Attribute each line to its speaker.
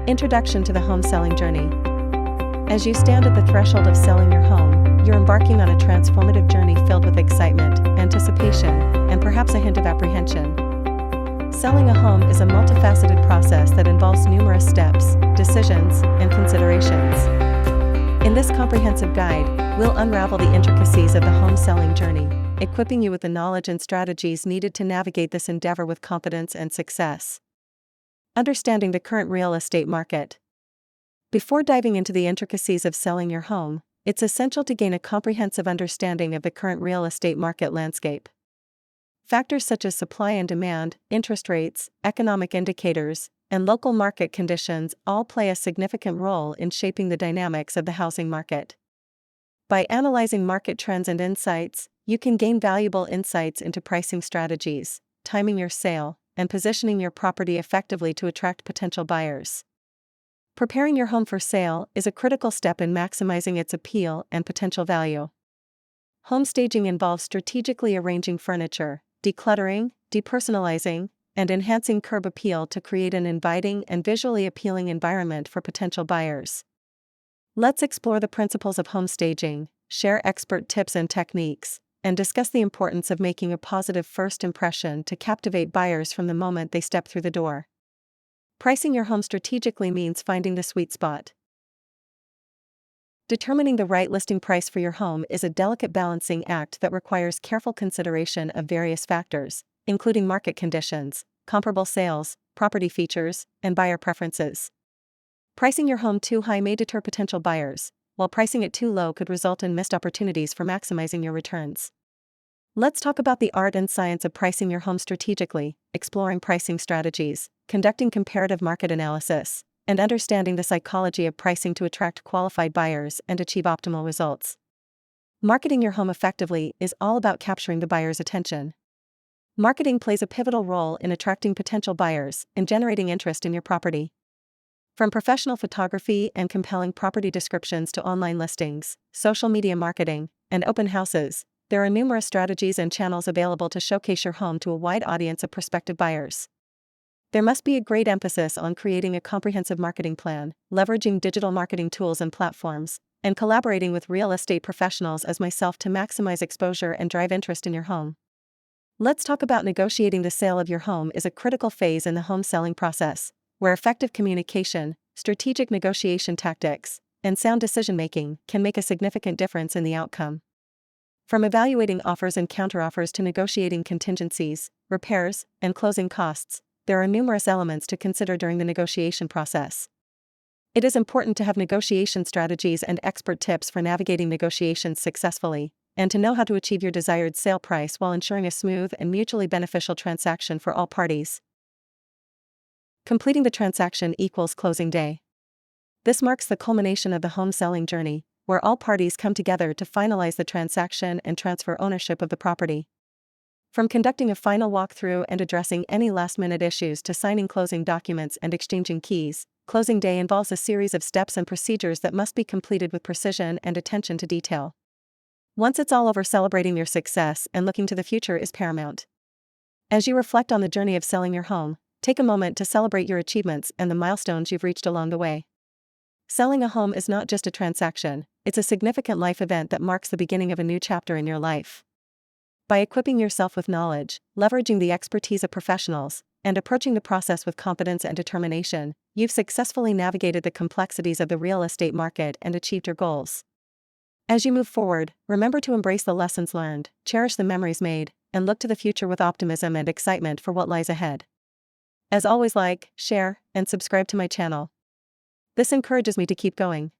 Speaker 1: Introduction to the home selling journey. As you stand at the threshold of selling your home, you're embarking on a transformative journey filled with excitement, anticipation, and perhaps a hint of apprehension. Selling a home is a multifaceted process that involves numerous steps, decisions, and considerations. In this comprehensive guide, we'll unravel the intricacies of the home selling journey, equipping you with the knowledge and strategies needed to navigate this endeavor with confidence and success. Understanding the current real estate market. Before diving into the intricacies of selling your home, it's essential to gain a comprehensive understanding of the current real estate market landscape. Factors such as supply and demand, interest rates, economic indicators, and local market conditions all play a significant role in shaping the dynamics of the housing market. By analyzing market trends and insights, you can gain valuable insights into pricing strategies, timing your sale, and positioning your property effectively to attract potential buyers. Preparing your home for sale is a critical step in maximizing its appeal and potential value. Home staging involves strategically arranging furniture, decluttering, depersonalizing, and enhancing curb appeal to create an inviting and visually appealing environment for potential buyers. Let's explore the principles of home staging, share expert tips and techniques, and discuss the importance of making a positive first impression to captivate buyers from the moment they step through the door. Pricing your home strategically means finding the sweet spot. Determining the right listing price for your home is a delicate balancing act that requires careful consideration of various factors, including market conditions, comparable sales, property features, and buyer preferences. Pricing your home too high may deter potential buyers, while pricing it too low could result in missed opportunities for maximizing your returns. Let's talk about the art and science of pricing your home strategically, exploring pricing strategies, conducting comparative market analysis, and understanding the psychology of pricing to attract qualified buyers and achieve optimal results. Marketing your home effectively is all about capturing the buyer's attention. Marketing plays a pivotal role in attracting potential buyers and generating interest in your property. From professional photography and compelling property descriptions to online listings, social media marketing, and open houses, there are numerous strategies and channels available to showcase your home to a wide audience of prospective buyers. There must be a great emphasis on creating a comprehensive marketing plan, leveraging digital marketing tools and platforms, and collaborating with real estate professionals as myself to maximize exposure and drive interest in your home. Let's talk about negotiating the sale of your home is a critical phase in the home selling process, where effective communication, strategic negotiation tactics, and sound decision-making can make a significant difference in the outcome. From evaluating offers and counteroffers to negotiating contingencies, repairs, and closing costs, there are numerous elements to consider during the negotiation process. It is important to have negotiation strategies and expert tips for navigating negotiations successfully, and to know how to achieve your desired sale price while ensuring a smooth and mutually beneficial transaction for all parties. Completing the transaction equals closing day. This marks the culmination of the home selling journey, where all parties come together to finalize the transaction and transfer ownership of the property. From conducting a final walkthrough and addressing any last-minute issues to signing closing documents and exchanging keys, closing day involves a series of steps and procedures that must be completed with precision and attention to detail. Once it's all over, celebrating your success and looking to the future is paramount. As you reflect on the journey of selling your home, take a moment to celebrate your achievements and the milestones you've reached along the way. Selling a home is not just a transaction, it's a significant life event that marks the beginning of a new chapter in your life. By equipping yourself with knowledge, leveraging the expertise of professionals, and approaching the process with confidence and determination, you've successfully navigated the complexities of the real estate market and achieved your goals. As you move forward, remember to embrace the lessons learned, cherish the memories made, and look to the future with optimism and excitement for what lies ahead. As always, like, share, and subscribe to my channel. This encourages me to keep going.